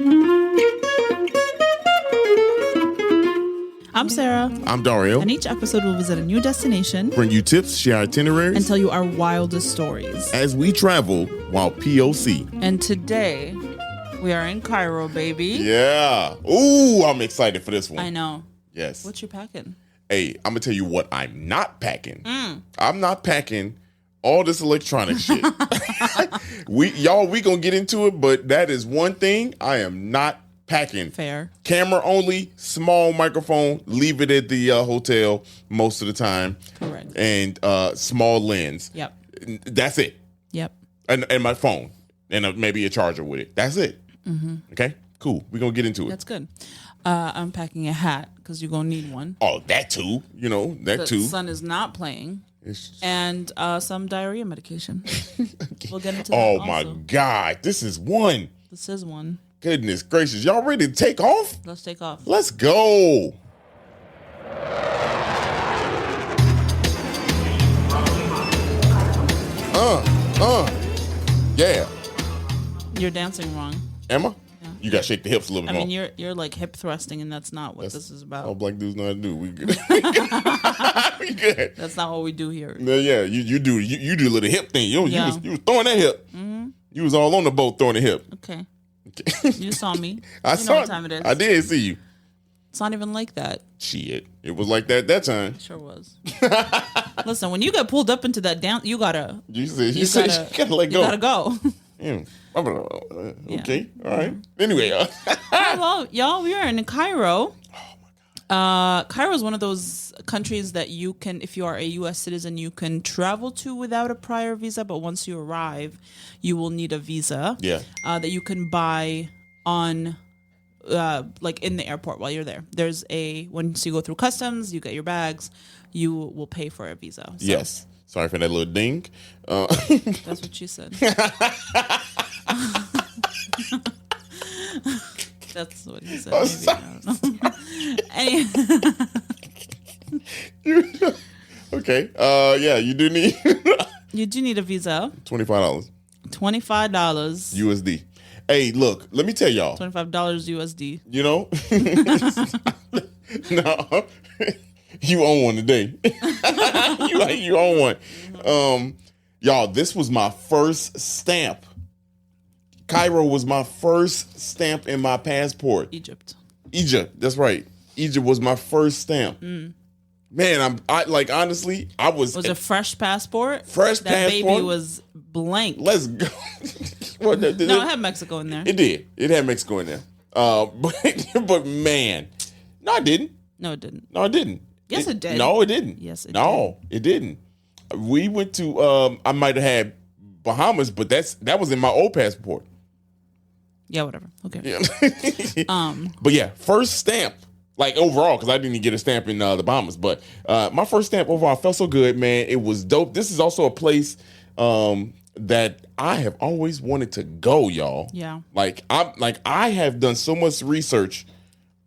I'm Sarah. I'm Dario. And each episode will visit a new destination, bring you tips, share itineraries, and tell you our wildest stories as we travel while POC. And today, we are in Cairo, baby. Yeah. Ooh, I'm excited for this one. I know. Yes. What you packing? Hey, I'm going to tell you what I'm not packing. I'm not packing all this electronic shit. we going to get into it, but that is one thing I am not packing. Fair. Camera only, small microphone, leave it at the hotel most of the time. Correct. And small lens. Yep. That's it. Yep. And my phone. And maybe a charger with it. That's it. Mm-hmm. Okay? Cool. We're going to get into it. That's good. I'm packing a hat because you're going to need one. Oh, that too. You know, that too. The sun is not playing. And some diarrhea medication. We'll get into that also. my God. This is one. This is one. Goodness gracious. Y'all ready to take off? Let's take off. Let's go. Yeah. You're dancing wrong. Am I? Yeah. You got to shake the hips a little bit more. I mean, you're like hip thrusting, and that's not what this is about. All black dudes know how to do. We good. We good. That's not what we do here. Yeah, you do the little hip thing. You was throwing that hip. Mm-hmm. You was all on the boat throwing the hip. Okay. You saw me. I saw. What time it is. I did see you. It's not even like that. Shit, it was like that time. It sure was. Listen, when you get pulled up into that dance, you gotta. You said you gotta let go. You gotta go. Yeah. Okay. All right. Anyway, well, y'all, we are in Cairo. Oh my God. Cairo is one of those countries that you can, if you are a U.S. citizen, you can travel to without a prior visa. But once you arrive, you will need a visa. Yeah. That you can buy on, like in the airport while you're there. There's once you go through customs, you get your bags, you will pay for a visa. So. Yes. Sorry for that little ding. That's what she said. That's what he said. Maybe, I don't know. Okay. Yeah, you do need. You do need a visa. $25. $25 USD. Hey, look. Let me tell y'all. $25 USD. You know. No. You own one today. you own one. Y'all, this was my first stamp. Cairo was my first stamp in my passport. Egypt, that's right. Egypt was my first stamp. Man, honestly, I was. Was a fresh passport. That baby was blank. Let's go. No, it had Mexico in there. It did. It had Mexico in there. But man, no, it didn't. No, it didn't. No, it didn't. Yes, it did. No, it didn't. Yes, it did. No, it didn't. We went to. I might have had Bahamas, but that was in my old passport. Yeah, whatever. Okay. Yeah. But yeah, first stamp, like overall, because I didn't even get a stamp in the Bahamas. But my first stamp overall felt so good, man. It was dope. This is also a place that I have always wanted to go, y'all. Yeah. I have done so much research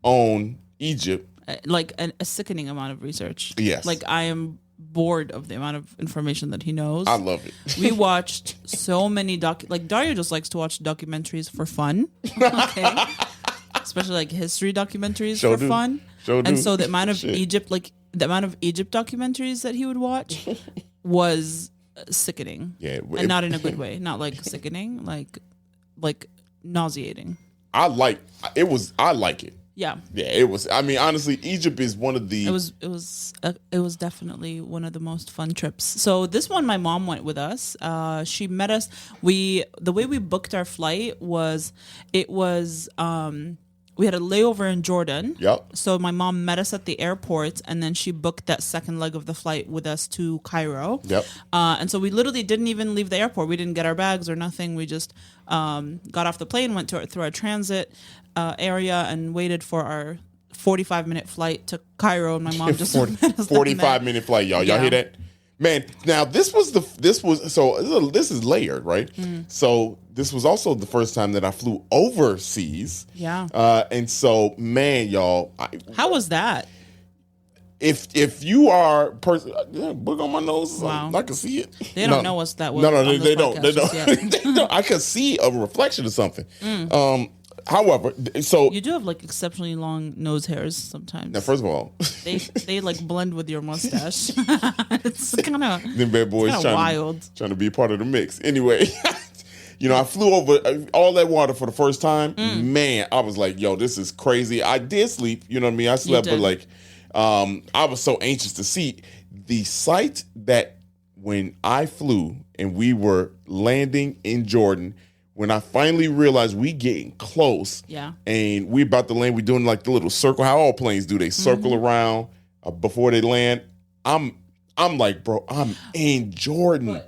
on Egypt. Like a sickening amount of research. Yes. Like I am bored of the amount of information that he knows. I love it. We watched so many Dario just likes to watch documentaries for fun. Okay. Especially like history documentaries for fun. And so the amount of Egypt documentaries that he would watch was sickening. Yeah. And not in a good way. Not like sickening, like nauseating. I like it. Yeah. Yeah, it was. I mean, honestly, Egypt is one of the. It was definitely one of the most fun trips. So this one, my mom went with us. She met us. The way we booked our flight was, we had a layover in Jordan. Yep. So my mom met us at the airport, and then she booked that second leg of the flight with us to Cairo. Yep. And so we literally didn't even leave the airport. We didn't get our bags or nothing. We just got off the plane, went through our transit area, and waited for our 45-minute flight to Cairo. And my mom just 45-minute flight, y'all. Y'all hear that? Man, now this is layered, right? So this was also the first time that I flew overseas. Yeah. And so, man, y'all. How was that? If you are book on my nose, wow. I can see it. They don't know us that well. No, they don't. They don't. I could see a reflection of something. However, so you do have like exceptionally long nose hairs sometimes. Now, first of all, they like blend with your mustache. It's kind of them bad boys trying to be a part of the mix. Anyway, I flew over all that water for the first time. Man, I was like, yo, this is crazy. I did sleep. You know what I mean? I slept, but like, I was so anxious to see the sight that when I flew and we were landing in Jordan. When I finally realized we getting close, and we about to land, we doing like the little circle, how all planes do. They circle around before they land. I'm like, bro, I'm in Jordan.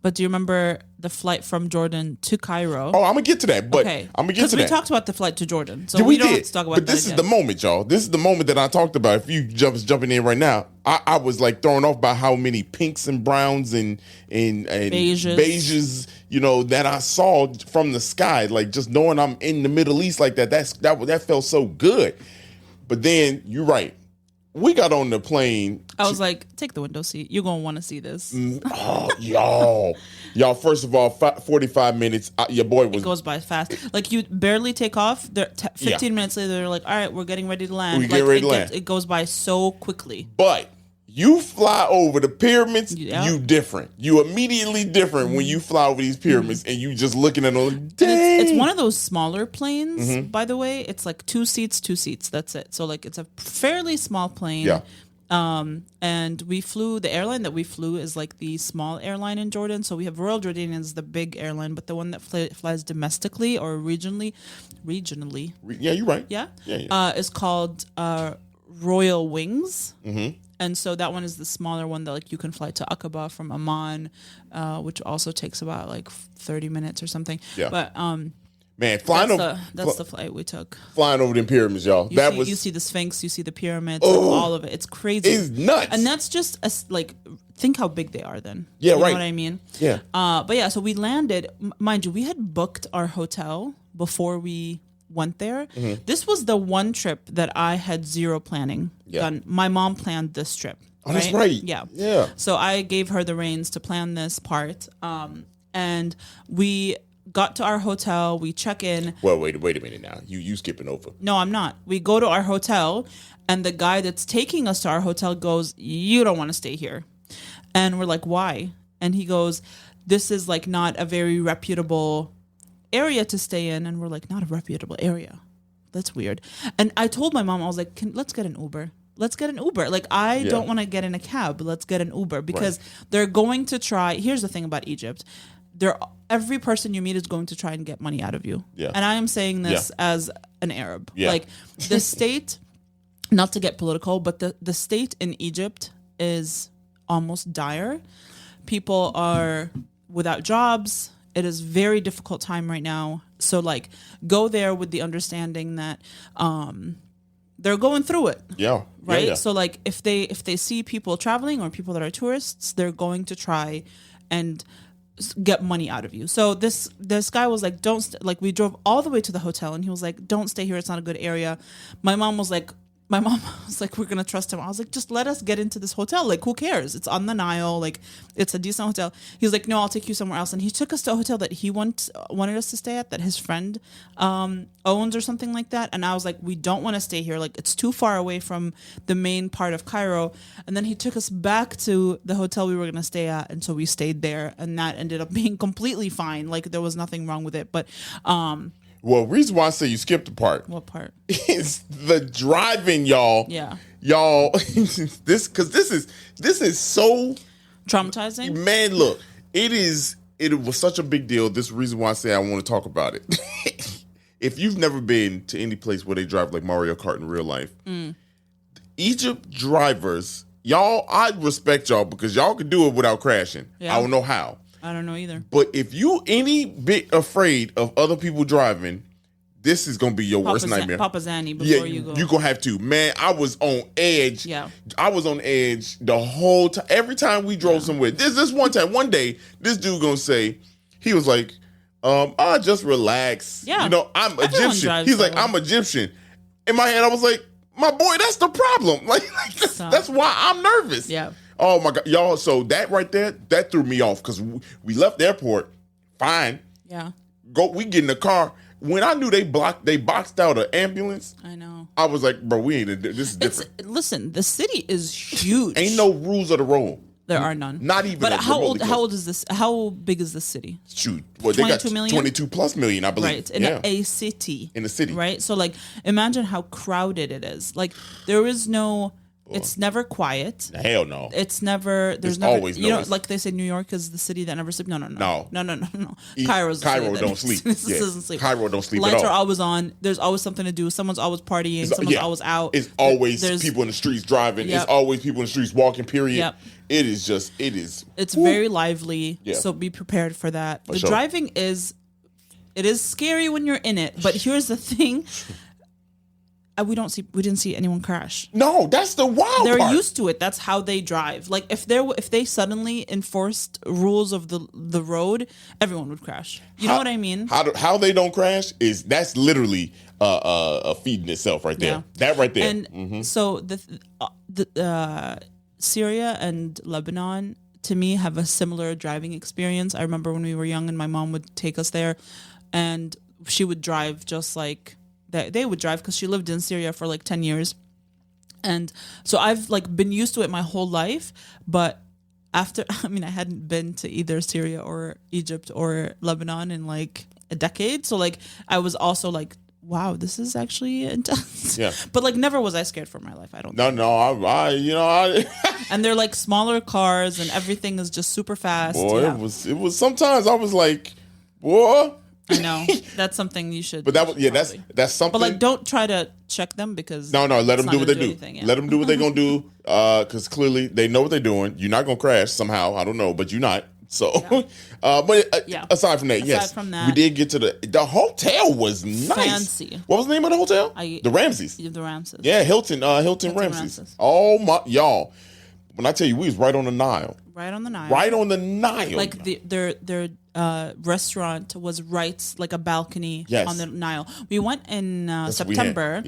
But do you remember the flight from Jordan to Cairo? Oh, I'm gonna get to that. But I'm gonna get to that. Because we talked about the flight to Jordan, so we don't have to talk about that. But this is the moment, y'all. This is the moment that I talked about. If you jumping in right now, I was like thrown off by how many pinks and browns and beiges, that I saw from the sky. Like just knowing I'm in the Middle East like that. That felt so good. But then you're right. We got on the plane. I was like, take the window seat. You're going to want to see this. Y'all, first of all, 45 minutes. Your boy was. It goes by fast. Like, you barely take off. 15 minutes later, they're like, all right, we're getting ready to land. It goes by so quickly. But you fly over the pyramids, you different. You immediately different when you fly over these pyramids and you just looking at them. It's one of those smaller planes, by the way. It's like two seats. That's it. So like it's a fairly small plane. Yeah. And the airline that we flew is like the small airline in Jordan. So we have Royal Jordanian is the big airline, but the one that flies domestically or regionally. Yeah, you're right. Yeah. Is called Royal Wings. Mm-hmm. And so that one is the smaller one that like you can fly to Aqaba from Amman, which also takes about like 30 minutes or something. Yeah. But man, flying that's the flight we took. Flying over the pyramids, y'all. You see the Sphinx, you see the pyramids, like all of it. It's crazy. It's nuts. And that's just think how big they are then. Yeah, you right. know what I mean? Yeah. But yeah, so we landed. Mind you, we had booked our hotel before we went there. Mm-hmm. This was the one trip that I had zero planning done. My mom planned this trip. Oh, that's right. Yeah. Yeah. So I gave her the reins to plan this part. And we got to our hotel. We check in. Well, wait a minute now. You skipping over. No, I'm not. We go to our hotel, and the guy that's taking us to our hotel goes, "You don't want to stay here." And we're like, "Why?" And he goes, "This is like not a very reputable area to stay in." And we're like, not a reputable area. That's weird. And I told my mom, I was like, let's get an Uber. Like, I don't want to get in a cab. Let's get an Uber because they're going to try. Here's the thing about Egypt. Every person you meet is going to try and get money out of you. Yeah. And I am saying this as an Arab. Yeah. Like the state, not to get political, but the state in Egypt is almost dire. People are without jobs. It is very difficult time right now. So like go there with the understanding that they're going through it. Yeah. Right? Yeah. So like if they see people traveling or people that are tourists, they're going to try and get money out of you. So this guy was like, we drove all the way to the hotel and he was like, don't stay here. It's not a good area. My mom was like, we're going to trust him. I was like, just let us get into this hotel. Like, who cares? It's on the Nile. Like, it's a decent hotel. He was like, no, I'll take you somewhere else. And he took us to a hotel that he wanted us to stay at, that his friend owns or something like that. And I was like, we don't want to stay here. Like, it's too far away from the main part of Cairo. And then he took us back to the hotel we were going to stay at. And so we stayed there. And that ended up being completely fine. Like, there was nothing wrong with it. But well, reason why I say you skipped the part. What part? Is the driving, y'all. Yeah. Y'all, this is so traumatizing. Man, look, it was such a big deal. This is the reason why I say I want to talk about it. If you've never been to any place where they drive like Mario Kart in real life, Egypt drivers, y'all, I respect y'all because y'all can do it without crashing. Yeah. I don't know how. I don't know either. But if you any bit afraid of other people driving, this is going to be your worst nightmare. Papa Zanny before you go. You're going to have to. Man, I was on edge. Yeah. I was on edge the whole time. Every time we drove somewhere. This one day, this dude going to say, he was like, I'll just relax. Yeah. You know, I'm Egyptian. He's like, I'm Egyptian. In my head, I was like, my boy, that's the problem. Like that's why I'm nervous. Yeah. Oh my God, y'all. So that right there, that threw me off because we left the airport fine. Yeah. We get in the car. When I knew they boxed out an ambulance. I know. I was like, bro, we ain't. This is different. Listen, the city is huge. Ain't no rules of the road. There are none. Not even. But how old is this? How big is this city? Shoot, well, they got 22 plus million, I believe. Right, in a city. In a city, right? So like, imagine how crowded it is. Like, there is no. It's never quiet. Hell no. It's never. There's never, always you noise. know, like they say, New York is the city that never sleeps. No. No. Cairo don't sleep. Doesn't sleep. Cairo don't sleep Lights at all. are always on. There's always something to do. Someone's always partying. Someone's always out. It's always people in the streets driving. Yep. It's always people in the streets walking. Period. Yep. It is. It's very lively. Yeah. So be prepared for that. The sure. driving is scary when you're in it. But here's the thing. We didn't see anyone crash. No, that's the wild They're part. used to it. That's how they drive. Like if they suddenly enforced rules of the road, everyone would crash. You know what I mean? How they don't crash that's literally feeding itself right there. Yeah. That right there. And so the Syria and Lebanon to me have a similar driving experience. I remember when we were young and my mom would take us there, and she would drive just like. They would drive because she lived in Syria for like 10 years. And so I've like been used to it my whole life. But I hadn't been to either Syria or Egypt or Lebanon in like a decade. So like I was also like, wow, this is actually intense. Yeah. But like never was I scared for my life. I don't No, I And they're like smaller cars and everything is just super fast. Boy, yeah. it was sometimes I was like, boy. I know. That's something you should. But that's something. But like, don't try to check them because no, let them do what they do. Anything, yeah. Let them do what they're gonna do. Because clearly they know what they're doing. You're not gonna crash somehow. I don't know, but you're not. So, aside from that, we did get to the hotel was nice. Fancy. What was the name of the hotel? The Ramses. The Ramses. Yeah, Hilton Ramses. Oh my, y'all. When I tell you, we was right on the Nile. Right on the Nile. Right on the Nile. Like their restaurant was right like a balcony on the Nile. We went in September,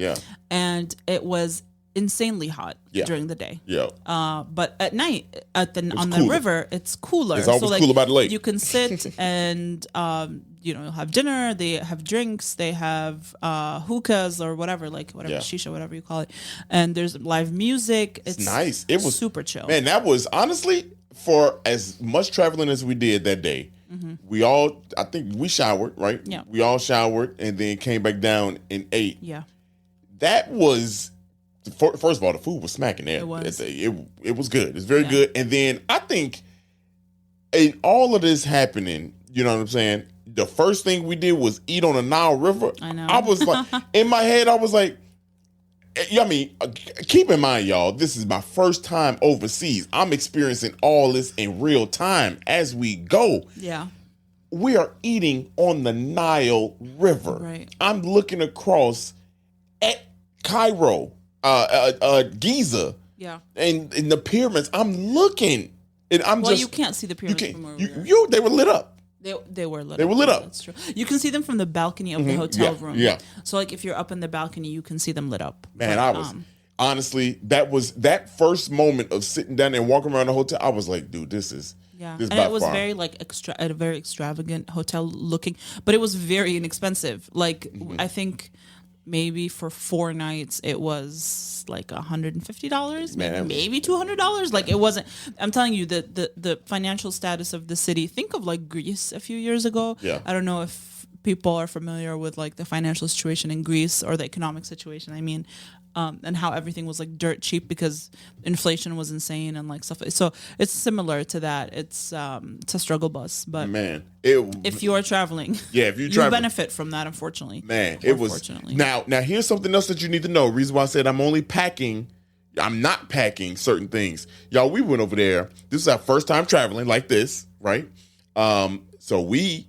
and it was insanely hot during the day. Yeah. But at night on the river, it's cooler. It's always cooler by the lake. You can sit and have dinner. They have drinks. They have hookahs or whatever, shisha, whatever you call it. And there's live music. It's nice. It was super chill. Man, that was honestly for as much traveling as we did that day. Mm-hmm. I think we showered, right? Yeah. We all showered and then came back down and ate. Yeah. That was. First of all, the food was smacking there. It was. It was good. It's very good. And then I think in all of this happening, you know what I'm saying? The first thing we did was eat on the Nile River. I know. I was like, in my head, I was like, keep in mind, y'all, this is my first time overseas. I'm experiencing all this in real time as we go. Yeah. We are eating on the Nile River. Right. I'm looking across at Cairo. Giza, and the pyramids. I'm looking, and you can't see the pyramids from over there. They were lit up. They were lit up. They were lit up. That's true. You can see them from the balcony of the hotel room. Yeah. So like if you're up in the balcony, you can see them lit up. Man, I was honestly that first moment of sitting down and walking around the hotel. I was like, dude, this is. Yeah, and it was very like a very extravagant hotel looking, but it was very inexpensive. Like I think. Maybe for 4 nights it was like $150, maybe $200. Like it wasn't. I'm telling you the financial status of the city. Think of like Greece a few years ago. Yeah. I don't know if people are familiar with like the financial situation in Greece or the economic situation. I mean, and how everything was like dirt cheap because inflation was insane and like stuff. So it's similar to that. It's a struggle bus, but man, if you are traveling, if you benefit from that. Unfortunately, man, it was. Now here's something else that you need to know. Reason why I said I'm not packing certain things. Y'all, we went over there. This is our first time traveling like this, right? So we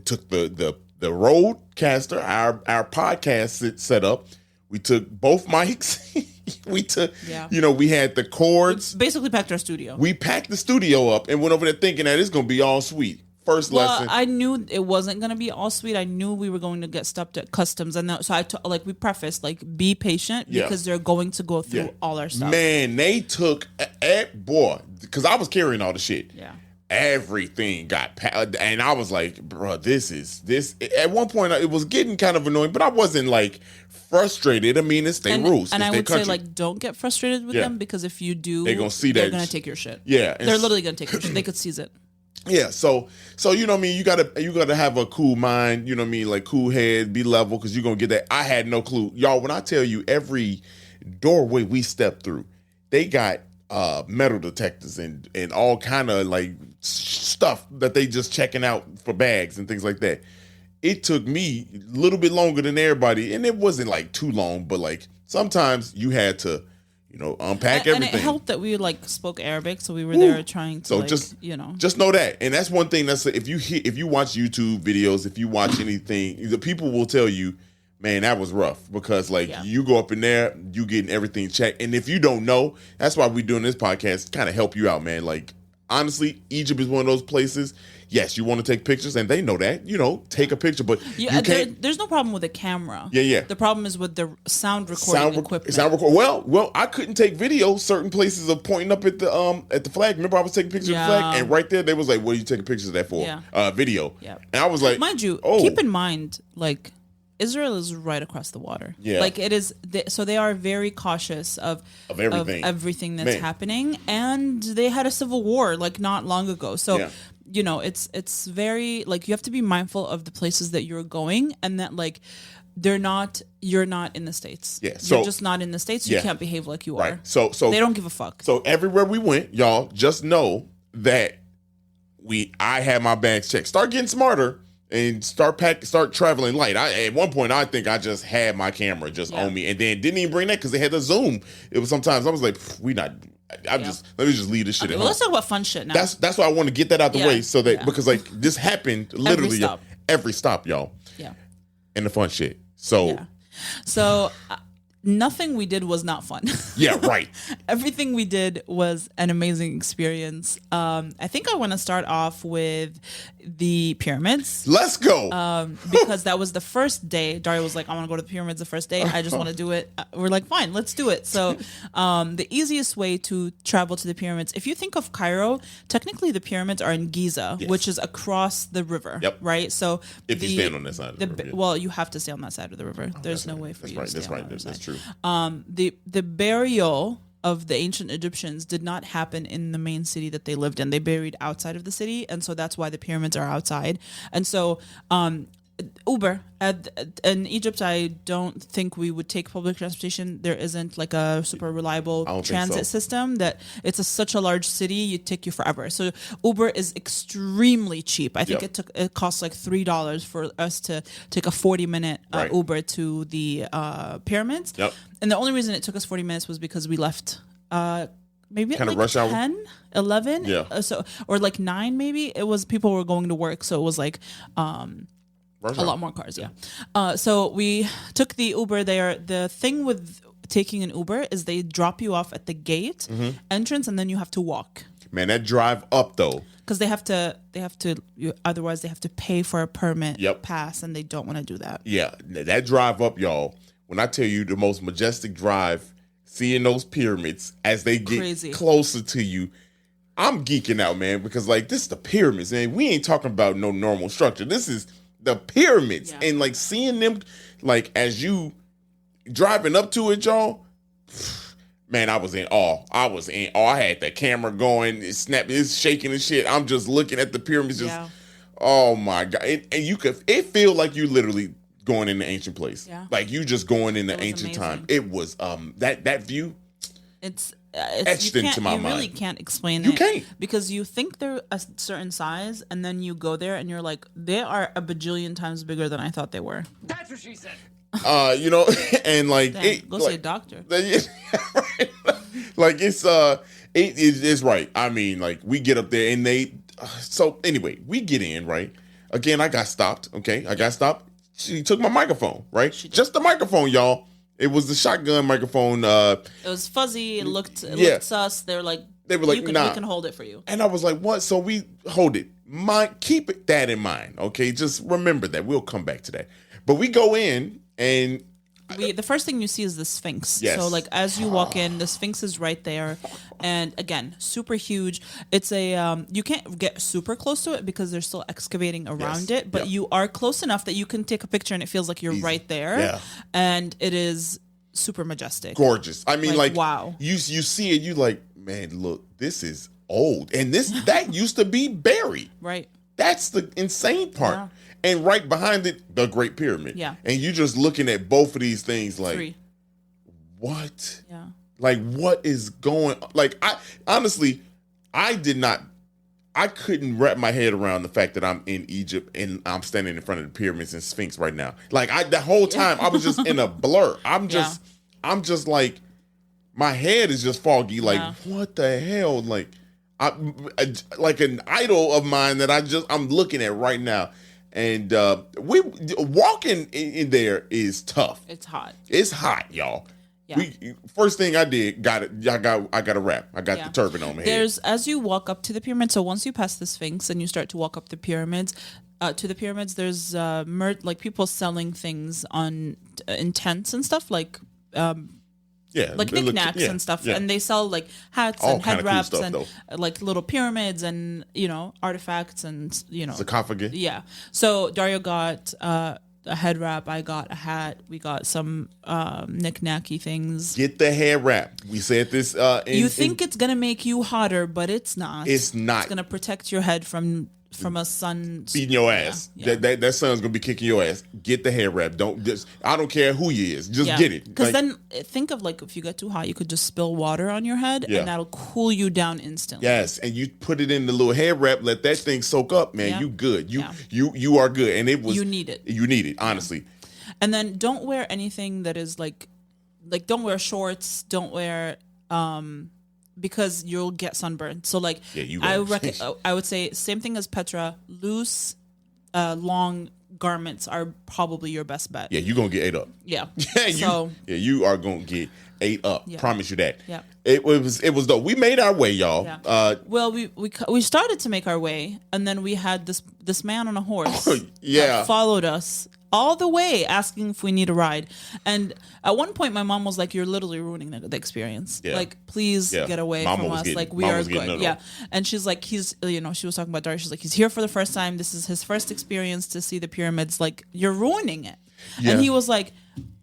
took the Rodecaster, our podcast set up. We took both mics. We had the cords. We basically packed our studio. We packed the studio up and went over there thinking that it's going to be all sweet. First lesson. I knew it wasn't going to be all sweet. I knew we were going to get stopped at customs. And so we prefaced, be patient because they're going to go through all our stuff. Man, they took, because I was carrying all the shit. Yeah. everything got and I was like, bro, this at one point it was getting kind of annoying, but I wasn't like frustrated. I mean, it's their rules. And it's I would country. say, like, don't get frustrated with them, because if you do, they're gonna see they're gonna take your shit. Yeah. They're literally gonna take your shit. They could seize it. Yeah, so you know what I mean, you gotta have a cool mind, you know what I mean, like cool head, be level, because you're gonna get that. I had no clue. Y'all, when I tell you every doorway we stepped through, they got metal detectors and all kind of like stuff that they just checking out for bags and things like that. It took me a little bit longer than everybody, and it wasn't like too long, but like sometimes you had to, you know, unpack everything. And it helped that we like spoke Arabic, so we were there trying to, so like, just know that. And that's one thing that's, if you watch YouTube videos, if you watch anything, the people will tell you, man, that was rough, because like you go up in there, you getting everything checked, and if you don't know, that's why we're doing this podcast to kind of help you out, man. Like honestly, Egypt is one of those places. Yes, you want to take pictures, and they know that. You know, take a picture, but you can't. There's no problem with the camera. Yeah. The problem is with the sound recording equipment. Well, I couldn't take video. Certain places of pointing up at the flag. Remember, I was taking pictures of the flag, and right there, they was like, "What are you taking pictures of that for?" Video. Yeah. And I was like, mind you, keep in mind, like, Israel is right across the water. Yeah. Like it is. So they are very cautious of everything that's happening, and they had a civil war like not long ago. So. Yeah. You know, it's very like you have to be mindful of the places that you're going, and that like you're not in the States. Yeah, so, you're just not in the States. You can't behave like you are. So they don't give a fuck. So everywhere we went, y'all just know that I had my bags checked. Start getting smarter and start traveling light. At one point I think I just had my camera just on me, and then didn't even bring that because they had the zoom. It was sometimes I was like, we not. Let me just leave this shit. Well, let's talk about fun shit now. That's why I want to get that out the way, so that because like this happened literally every stop, y'all. Yeah, and the fun shit. So nothing we did was not fun. Yeah, right. Everything we did was an amazing experience. I think I want to start off with the pyramids. Let's go. Because that was the first day. Dario was like, I want to go to the pyramids the first day. I just want to do it. We're like, fine, let's do it. So the easiest way to travel to the pyramids, if you think of Cairo, technically the pyramids are in Giza, which is across the river, right? So if you stand on that side of the river. Well, you have to stay on that side of the river. There's no way for you to stay on the other side. That's true. The burial of the ancient Egyptians did not happen in the main city that they lived in. They buried outside of the city, and so that's why the pyramids are outside. And so Uber in Egypt, I don't think we would take public transportation. There isn't like a super reliable transit system. That it's such a large city, it take you forever. So Uber is extremely cheap. I think it costs like $3 for us to take a 40-minute Uber to the pyramids. Yep. And the only reason it took us 40 minutes was because we left maybe at like 10, 11. Yeah. Or like 9 maybe. It was people were going to work, so it was like a lot more cars, so we took the Uber there. The thing with taking an Uber is they drop you off at the gate entrance, and then you have to walk. Man, that drive up though, because they have to. Otherwise, they have to pay for a permit pass, and they don't want to do that. Yeah, that drive up, y'all. When I tell you the most majestic drive, seeing those pyramids as they get closer to you. I'm geeking out, man, because like this is the pyramids, and we ain't talking about no normal structure. This is the pyramids, and like seeing them, like as you driving up to it, y'all. Man, I was in awe. I had the camera going, it's shaking and shit. I'm just looking at the pyramids, oh my god! It feel like you literally going in the ancient place, like you just going in the ancient time. It was that view. It's etched into my mind. You really can't explain it. You can't. Because you think they're a certain size, and then you go there and you're like, they are a bajillion times bigger than I thought they were. That's what she said. And like... Go see a doctor. Right. Like, it's right. I mean, like, we get up there and they... so, anyway, we get in, right? Again, I got stopped, okay? She took my microphone, right? Just the microphone, y'all. It was the shotgun microphone. It was fuzzy. It looked sus. They were like, nah. We can hold it for you. And I was like, what? So we hold it. Keep that in mind, okay? Just remember that. We'll come back to that. But we go in, and the first thing you see is the Sphinx. Yes. So like as you walk in, the Sphinx is right there, and again, super huge. It's a you can't get super close to it because they're still excavating around it, but you are close enough that you can take a picture and it feels like you're right there. Yeah. And it is super majestic, gorgeous. I mean, like wow. You see it, you like, man, look, this is old, and that used to be buried. Right. That's the insane part. Yeah. And right behind it, the Great Pyramid. Yeah. And you just looking at both of these things like, 3. What? Yeah. Like, what is going? Like, I honestly, I couldn't wrap my head around the fact that I'm in Egypt and I'm standing in front of the pyramids and Sphinx right now. Like, the whole time I was just in a blur. I'm just like, my head is just foggy. Like, what the hell? Like, like an idol of mine that I'm looking at right now. And we walking in there is tough. It's hot. It's hot, y'all. Yeah. First thing I did, I got a wrap. I got the turban on my head. As you walk up to the pyramid, so once you pass the Sphinx and you start to walk up the pyramids, there's like people selling things in tents and stuff, like like knickknacks and stuff, and they sell like hats and head wraps and like little pyramids and artifacts and sarcophagus. Yeah. So Dario got a head wrap. I got a hat. We got some knick-knacky things. Get the head wrap. We said this. You think it's gonna make you hotter, but it's not. It's not. It's gonna protect your head from a sun beating your ass. Yeah. That sun's gonna be kicking your ass. Get the hair wrap. I don't care who he is. Just get it. Because then think of like if you get too hot, you could just spill water on your head and that'll cool you down instantly. Yes, and you put it in the little hair wrap. Let that thing soak up, man. Yeah. You good. You are good. And it was you need it. You need it, honestly. And then don't wear anything that is like don't wear shorts. Don't wear because you'll get sunburned. So like I would say same thing as Petra, loose long garments are probably your best bet. Yeah, you're gonna get ate up. Yeah. You are gonna get ate up. Yeah. Promise you that. Yeah. It was dope. We made our way, y'all. Yeah. Well, we started to make our way, and then we had this man on a horse that followed us all the way asking if we need a ride. And at one point my mom was like, you're literally ruining the experience. Yeah. Like, please get away from us. Like, we are good. Yeah. And she's like, she was talking about Dario. She's like, he's here for the first time. This is his first experience to see the pyramids. Like, you're ruining it. Yeah. And he was like,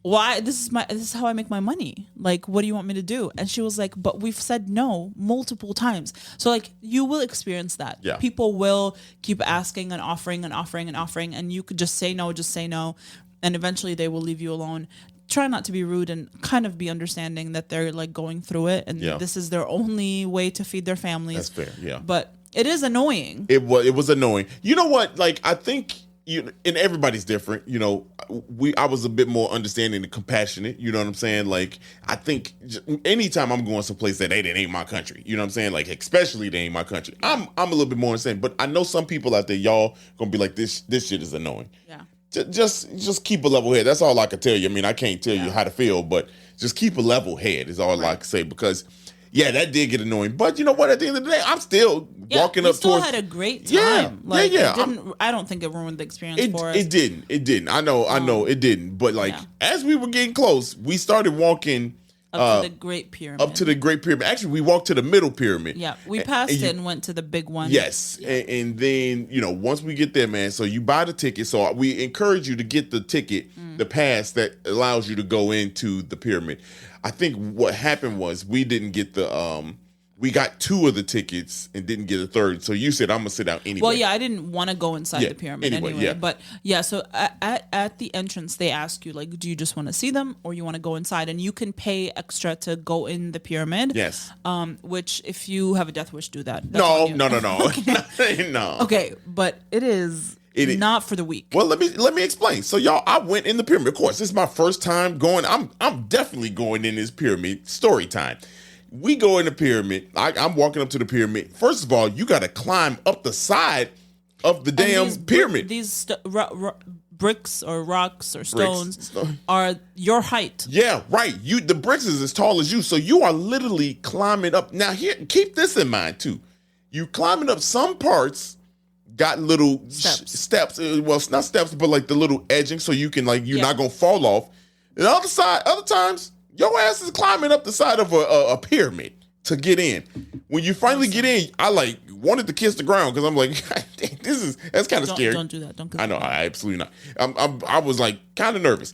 why? This is how I make my money. Like, what do you want me to do? And she was like, but we've said no multiple times. So like, you will experience that. Yeah. People will keep asking and offering and offering and offering, and you could just say no, and eventually they will leave you alone. Try not to be rude and kind of be understanding that they're like going through it, and this is their only way to feed their families. That's fair. Yeah. But it is annoying. It was annoying. You know what? Like, I think. And everybody's different, I was a bit more understanding and compassionate, you know what I'm saying? Like, I think anytime I'm going someplace that ain't my country, you know what I'm saying? Like, especially they ain't my country, I'm a little bit more understanding. But I know some people out there, y'all gonna be like, this shit is annoying. Yeah. Just keep a level head. That's all I can tell you. I mean, I can't tell you how to feel, but just keep a level head is all I can say, because that did get annoying. But you know what? At the end of the day, I'm still walking up towards. We still had a great time. I don't think it ruined the experience for us. It didn't. I know it didn't. But as we were getting close, we started walking up to the Great Pyramid. Actually, we walked to the Middle Pyramid. Yeah, we passed it and went to the big one. Yes, and then once we get there, man. So you buy the ticket. So we encourage you to get the ticket, the pass that allows you to go into the pyramid. I think what happened was we didn't get we got 2 of the tickets and didn't get a third. So you said, I'm going to sit down anyway. Well, I didn't want to go inside the pyramid anyway. But so at the entrance, they ask you, like, do you just want to see them or you want to go inside? And you can pay extra to go in the pyramid. Yes. Which, if you have a death wish, do that. No. Okay. No. Okay, but it is not for the weak. Well, let me explain. So, y'all, I went in the pyramid. Of course, this is my first time going. I'm definitely going in this pyramid. Story time. We go in the pyramid. I'm walking up to the pyramid. First of all, you got to climb up the side of the damn pyramid. These bricks or rocks or stones are your height. Yeah, right. The bricks is as tall as you, so you are literally climbing up. Now, here, keep this in mind too. You climbing up. Some parts got little steps. Well, it's not steps, but like the little edging, so you can you're not gonna fall off. And other times, your ass is climbing up the side of a pyramid to get in. When you finally get in, I like wanted to kiss the ground because I'm like, that's kind of scary. Don't do that. Don't. I know, absolutely not. I was like kind of nervous.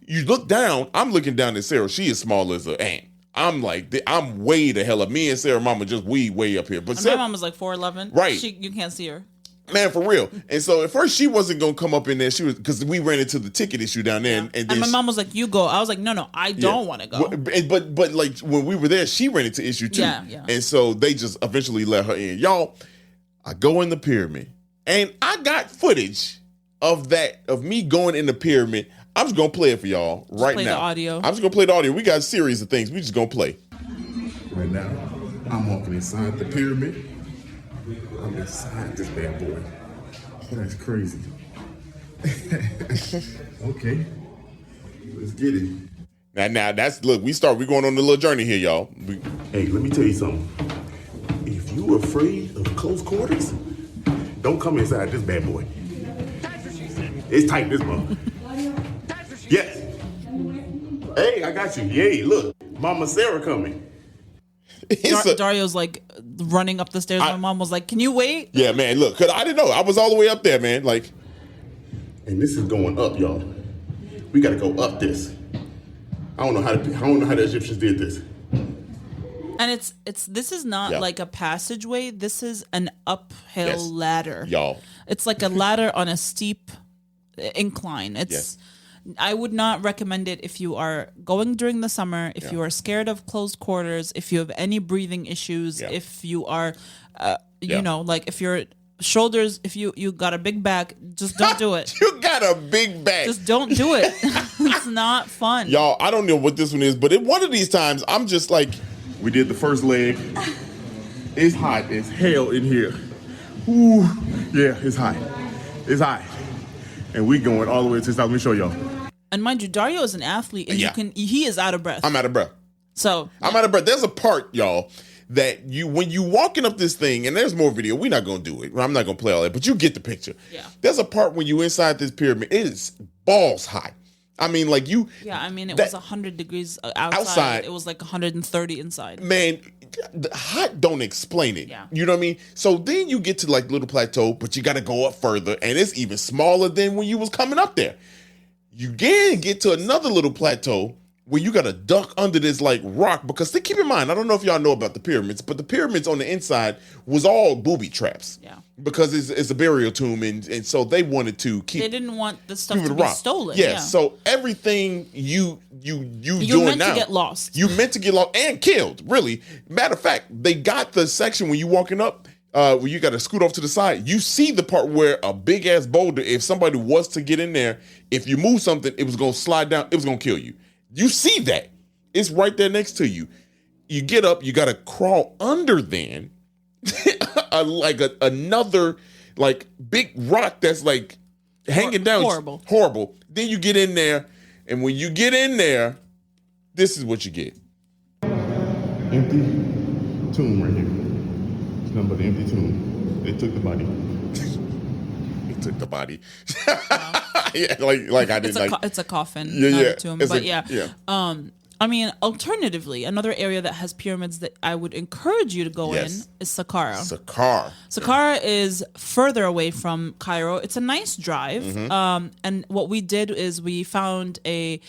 You look down. I'm looking down at Sarah. She is small as an ant. I'm like, I'm way the hell up. Me and Sarah mama just way up here. But Sarah, my mom was like 4'11". Right. You can't see her. Man, for real. And so at first she wasn't going to come up in there. She was, because we ran into the ticket issue down there. Yeah. And my mom was like, you go. I was like, no, I don't want to go. But like when we were there, she ran into issue too. Yeah. And so they just eventually let her in. Y'all, I go in the pyramid and I got footage of me going in the pyramid. I'm just going to play it for y'all right now. Play the audio. I'm just going to play the audio. We got a series of things. We just going to play. Right now, I'm walking inside the pyramid. I'm inside this bad boy. That's crazy. Okay. Let's get it. Now that's, look, we're going on a little journey here, y'all. Hey, let me tell you something. If you afraid of close quarters, don't come inside this bad boy. It's tight, this month. Yes. Hey, I got you. Yay, look. Mama Sarah coming. Dario's like running up the stairs. My mom was like, can you wait? Yeah, man, look, because I didn't know. I was all the way up there, man. Like, and this is going up, y'all. We got to go up this. I don't know how the Egyptians did this. And this is not like a passageway. This is an uphill ladder. Y'all. It's like a ladder on a steep incline. I would not recommend it if you are going during the summer, if you are scared of closed quarters, if you have any breathing issues, if you are, like if your shoulders, if you got a big back, just don't do it. You got a big back. Just don't do it. It's not fun. Y'all, I don't know what this one is, but one of these times, I'm just like, we did the first leg. It's hot as hell in here. Ooh, yeah, it's hot. It's hot. And we going all the way to the top. Let me show y'all. And mind you, Dario is an athlete, and he is out of breath. I'm out of breath. So I'm out of breath. There's a part, y'all, that when you walking up this thing, and there's more video. We're not gonna do it. I'm not gonna play all that, but you get the picture. Yeah. There's a part when you inside this pyramid. It is balls hot. I mean, like you. Yeah, I mean, it was 100 degrees outside. It was like 130 inside. Man, the hot don't explain it. Yeah. You know what I mean? So then you get to like little plateau, but you got to go up further, and it's even smaller than when you was coming up there. You again get to another little plateau where you got to duck under this like rock, because keep in mind, I don't know if y'all know about the pyramids, but the pyramids on the inside was all booby traps. Yeah. Because it's a burial tomb, and so they wanted to keep. They didn't want the stuff to be stolen. Yes. Yeah. So everything you doing meant now, to get lost. You meant to get lost and killed. Really, matter of fact, they got the section when you walking up, where you got to scoot off to the side. You see the part where a big ass boulder, if somebody was to get in there, if you move something, it was gonna slide down. It was gonna kill you. You see that? It's right there next to you. You get up. You got to crawl under then. Another like big rock that's like hanging down. Horrible. Then you get in there, and when you get in there, this is what you get. Empty tomb right here. It's nothing but an empty tomb. They took the body. They took the body. Yeah, like I didn't like. It's a coffin. Yeah, not a tomb. But yeah. I mean, alternatively, another area that has pyramids that I would encourage you to go in is Saqqara. Saqqara is further away from Cairo. It's a nice drive. Mm-hmm. And what we did is we found a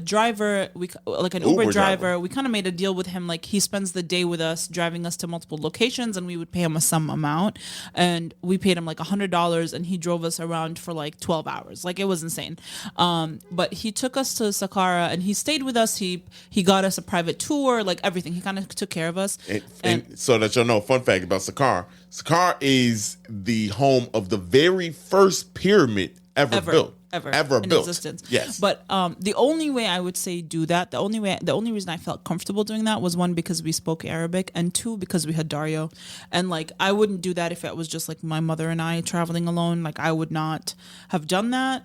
driver, like an Uber driver. We kind of made a deal with him. Like, he spends the day with us, driving us to multiple locations, and we would pay him some amount. And we paid him like $100, and he drove us around for like 12 hours. Like, it was insane. But he took us to Saqqara, and he stayed with us. He got us a private tour, like everything. He kind of took care of us. And so that you'll know, fun fact about Saqqara. Saqqara is the home of the very first pyramid ever built. Ever in built. Existence. Yes. But the only way I would say do that, the only reason I felt comfortable doing that was, one, because we spoke Arabic, and two, because we had Dario. And like, I wouldn't do that if it was just like my mother and I traveling alone. Like, I would not have done that.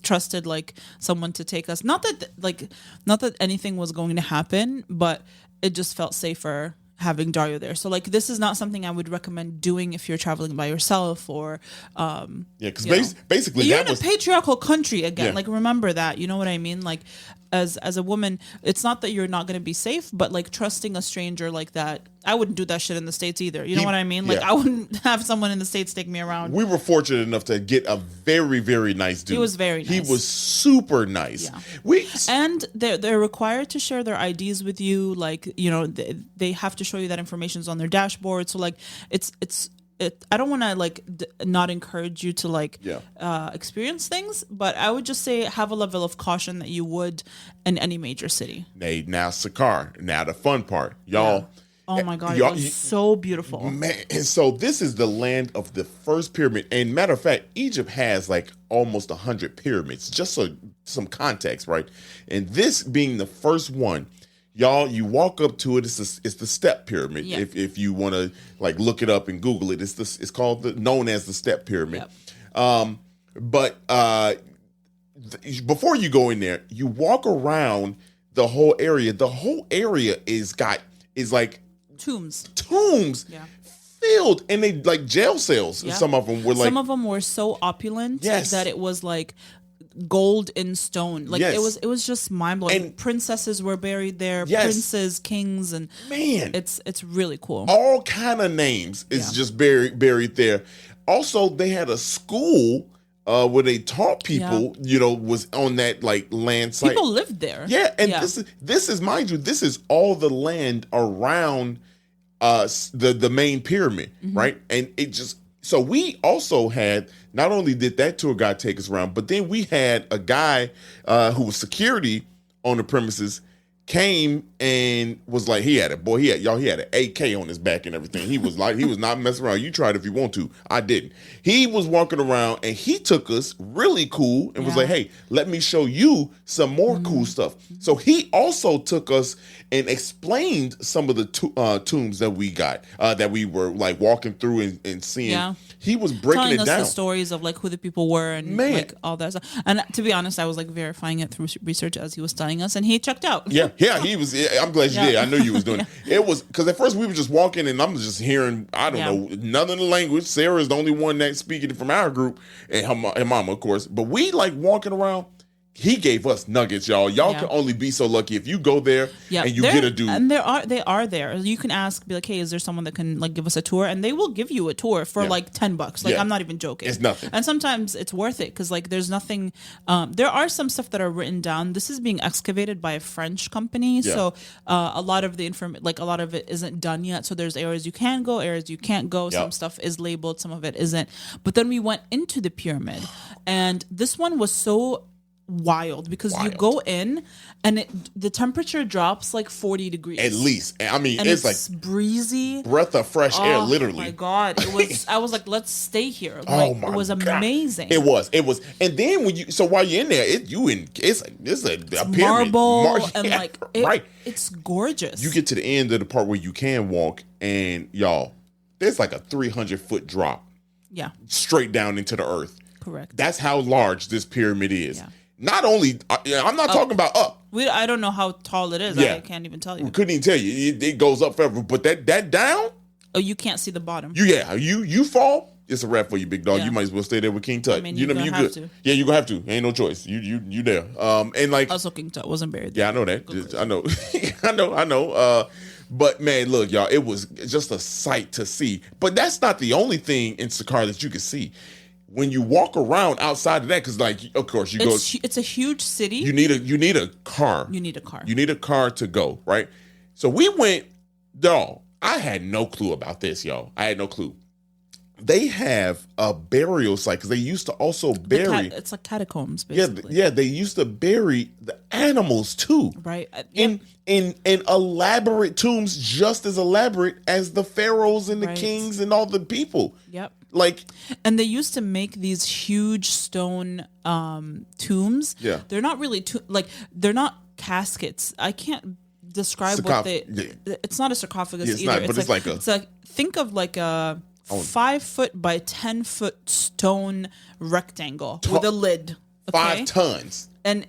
Trusted like someone to take us. Not that anything was going to happen, but it just felt safer having Dario there. So like this is not something I would recommend doing if you're traveling by yourself or because basically you're that in a patriarchal country again. Like remember that, you know what I mean? Like as a woman, it's not that you're not going to be safe, but like trusting a stranger like that, I wouldn't do that shit in the States either. You know what I mean? Like I wouldn't have someone in the States take me around. We were fortunate enough to get a very, very nice dude. He was very nice. He was super nice. Yeah. And they're required to share their IDs with you. Like, you know, they have to show you that information's on their dashboard. So like I don't want to like not encourage you to like experience things, but I would just say have a level of caution that you would in any major city. Now Sakar, now the fun part, y'all. Yeah. Oh my God, it was so beautiful. Man, and so this is the land of the first pyramid. And matter of fact, Egypt has like almost 100 pyramids, just so some context, right? And this being the first one, y'all, you walk up to it. It's the step pyramid. Yeah. If you want to like look it up and Google it, it's called known as the step pyramid. Yep. Before you go in there, you walk around the whole area. The whole area is like tombs. Yeah. Filled, and they like jail cells. Yeah. Some of them were so opulent that it was like gold in stone. Like it was just mind blowing. And princesses were buried there, princes, kings, and man, it's really cool. All kind of names is just buried there. Also, they had a school where they taught people, you know, was on that like land site. People lived there. Yeah, and this is mind you, this is all the land around the main pyramid, right? And it just so we also had, not only did that tour guide take us around, but then we had a guy who was security on the premises came and was like, he had an AK on his back and everything. He was not messing around. You try it if you want to. I didn't. He was walking around and he took us really cool and was like, hey, let me show you some more cool stuff. So he also took us and explained some of the tombs that we got, that we were like walking through and seeing. Yeah. He was breaking it down. The stories of like who the people were and like all that stuff. And to be honest, I was like verifying it through research as he was telling us, and he checked out. Yeah, he was. I'm glad you did. I knew you was doing it. It was because at first we were just walking and I'm just hearing, I don't know, none of the language. Sarah is the only one that's speaking from our group, and her mama, of course. But we like walking around. He gave us nuggets, y'all. Y'all can only be so lucky if you go there and you get a dude. And they are there. You can ask, be like, hey, is there someone that can like give us a tour? And they will give you a tour for like $10. Like I'm not even joking. It's nothing. And sometimes it's worth it because like there's nothing. There are some stuff that are written down. This is being excavated by a French company, so a lot of the a lot of it isn't done yet. So there's areas you can go, areas you can't go. Some stuff is labeled, some of it isn't. But then we went into the pyramid, and this one was so wild because you go in and the temperature drops like 40 degrees at least. I mean, and it's like breezy, breath of fresh air, literally. Oh my God, it was. I was like, let's stay here. Like, it was amazing. It was. And then while you're in there, it's a pyramid, marble and like it's gorgeous. You get to the end of the part where you can walk, and y'all, there's like a 300-foot drop, straight down into the earth. Correct. That's how large this pyramid is. Yeah. Not only, I'm not talking about up. I don't know how tall it is. I can't even tell you. We couldn't even tell you. It goes up forever. But that down? Oh, you can't see the bottom. You fall, it's a wrap for you, big dog. You might as well stay there with King Tut. I mean, you're gonna have to. Yeah, you're gonna have to. Ain't no choice. You there. And like also King Tut wasn't buried. Yeah, I know that. I know. I know. But man, look, y'all, it was just a sight to see. But that's not the only thing in Saqqara that you can see. When you walk around outside of that, because like, of course, it's a huge city. You need a car. You need a car. You need a car to go, right? So we went, y'all. I had no clue about this, y'all. I had no clue. They have a burial site because they used to also bury. It's like catacombs, basically. Yeah. They used to bury the animals too, right? In elaborate tombs, just as elaborate as the pharaohs and the kings and all the people. Yep. And they used to make these huge stone tombs. Yeah. They're not really they're not caskets. I can't describe what they. It's not a sarcophagus either. Not, but it's like think of like a 5 foot by 10 foot stone rectangle with a lid. Okay? 5 tons. And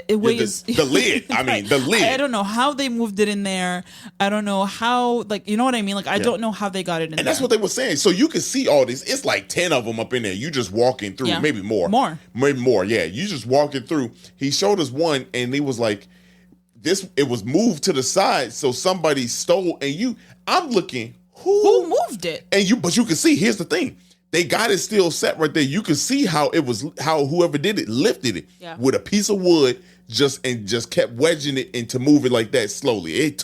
it weighs the lid. I mean, the lid. I don't know how they moved it in there. I don't know how, like, you know what I mean? Like, I don't know how they got it in there. And that's what they were saying. So you can see all this. It's like 10 of them up in there. You just walking through, maybe more. Maybe more, yeah. You just walking through. He showed us one, and he was like, it was moved to the side, so somebody stole, and I'm looking, who moved it? But you can see, here's the thing. They got it still set right there. You can see how whoever did it lifted it with a piece of wood, just kept wedging it and to move it like that slowly. It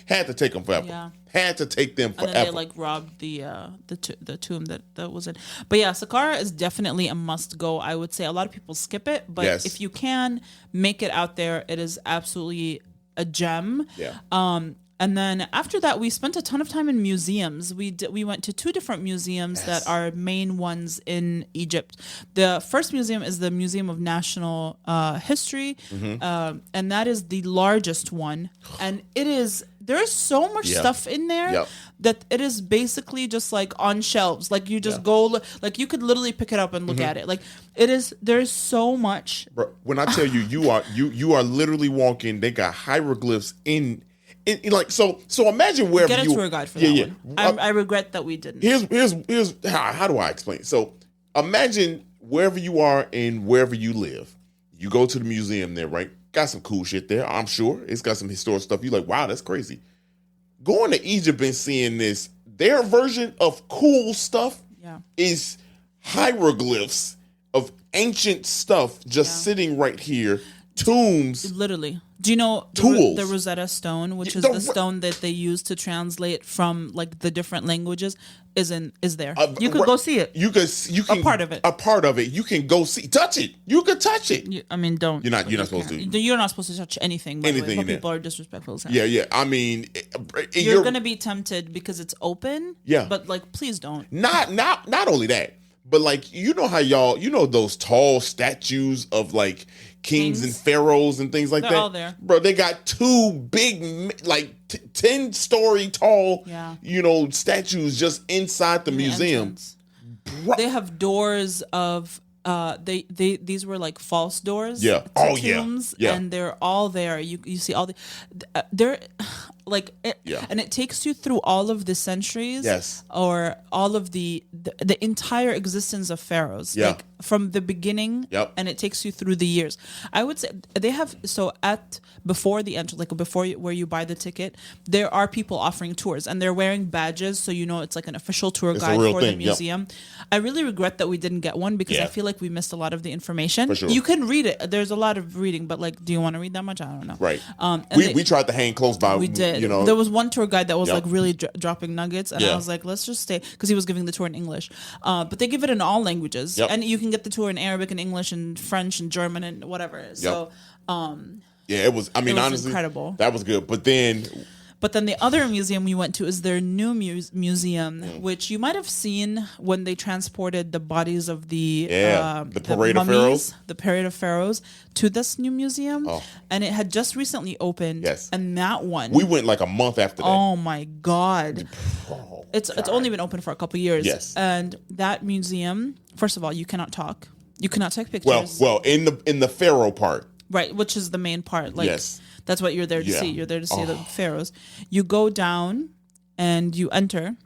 had to take them forever. Yeah. Had to take them forever. And then they like robbed the tomb that was in. But yeah, Saqqara is definitely a must go. I would say a lot of people skip it, but if you can make it out there, it is absolutely a gem. Yeah. And then after that, we spent a ton of time in museums. We went to 2 different museums that are main ones in Egypt. The first museum is the Museum of National History, and that is the largest one. And there is so much stuff in there that it is basically just like on shelves. Like you just go, like you could literally pick it up and look at it. Like there's so much. Bro, when I tell you, you are literally walking. They got hieroglyphs in like so imagine wherever get a tour guide for that one. I regret that we didn't. Here's how do I explain it? So imagine wherever you are and wherever you live, you go to the museum there, right? Got some cool shit there, I'm sure. It's got some historic stuff. You're like, wow, that's crazy. Going to Egypt and seeing this, their version of cool stuff is hieroglyphs of ancient stuff just sitting right here. Tombs. Literally. Do you know the Rosetta Stone, which is the stone that they use to translate from like the different languages, is there? You could go see it. You can a part of it. A part of it. You can go touch it. You can touch it. You're not supposed to. You're not supposed to touch anything. By anything. But people are disrespectful. Yeah. I mean, you're gonna be tempted because it's open. Yeah. But like, please don't. Not only that, but like how those tall statues of like kings and pharaohs and things like They're that. All there. Bro, they got 2 big, like 10-story tall, statues just inside the museum. They have doors of these were like false doors. Yeah. To tombs, and they're all there. You see all they're like and it takes you through all of the centuries. Yes. Or all of the entire existence of pharaohs. Yeah. Like from the beginning. Yep. And it takes you through the years. I would say they have before the entrance, like before where you buy the ticket, there are people offering tours and they're wearing badges, so it's like an official tour guide for the museum. Yep. I really regret that we didn't get one because I feel like we missed a lot of the information. For sure. You can read it. There's a lot of reading, but like, do you want to read that much? I don't know. Right. We tried to hang close by. We did. There was one tour guide that was like really dropping nuggets, and I was like, let's just stay, because he was giving the tour in English. But they give it in all languages, and you can get the tour in Arabic and English and French and German and whatever. So, it was. I mean, honestly, incredible. That was good. But then the other museum we went to is their new museum, which you might have seen when they transported the bodies of the parade of pharaohs, the parade of pharaohs, to this new museum, and it had just recently opened. Yes, and that one we went like a month after that. Oh my god, it's only been open for a couple years. Yes, and that museum, first of all, you cannot talk, you cannot take pictures. Well, in the pharaoh part, right, which is the main part. Like, yes. That's what you're there to see. You're there to see the pharaohs. You go down and you enter.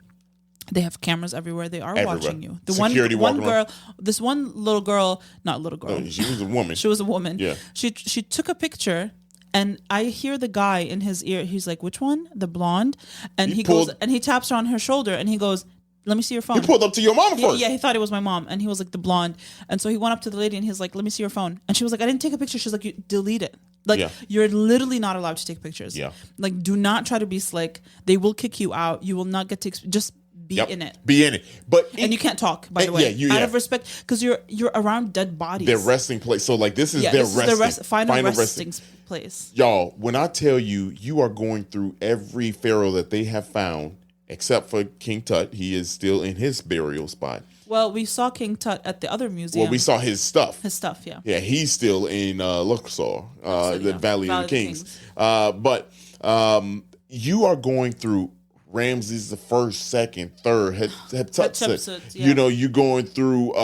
They have cameras everywhere. They are watching you. The Security one girl, this one little girl, not little girl. She was a woman. She was a woman. Yeah. She took a picture, and I hear the guy in his ear. He's like, "Which one? The blonde?" And he goes and he taps her on her shoulder, and he goes, "Let me see your phone." He pulled up to your mom first. Yeah, he thought it was my mom, and he was like the blonde, and so he went up to the lady, and he's like, "Let me see your phone," and she was like, "I didn't take a picture." She's like, "You delete it." Like, you're literally not allowed to take pictures. Yeah. Like, do not try to be slick. They will kick you out. You will not get to just be in it. Be in it. And you can't talk, by the way. Out of respect, because you're around dead bodies. Their resting place. So like this is their final resting place. Y'all, when I tell you, you are going through every pharaoh that they have found, except for King Tut. He is still in his burial spot. Well, we saw King Tut at the other museum. Well, we saw his stuff. Yeah. Yeah, he's still in Luxor, the Valley of the Kings. But you are going through Ramses the first, second, third, Hatshepsut. Yeah. You know, you going through,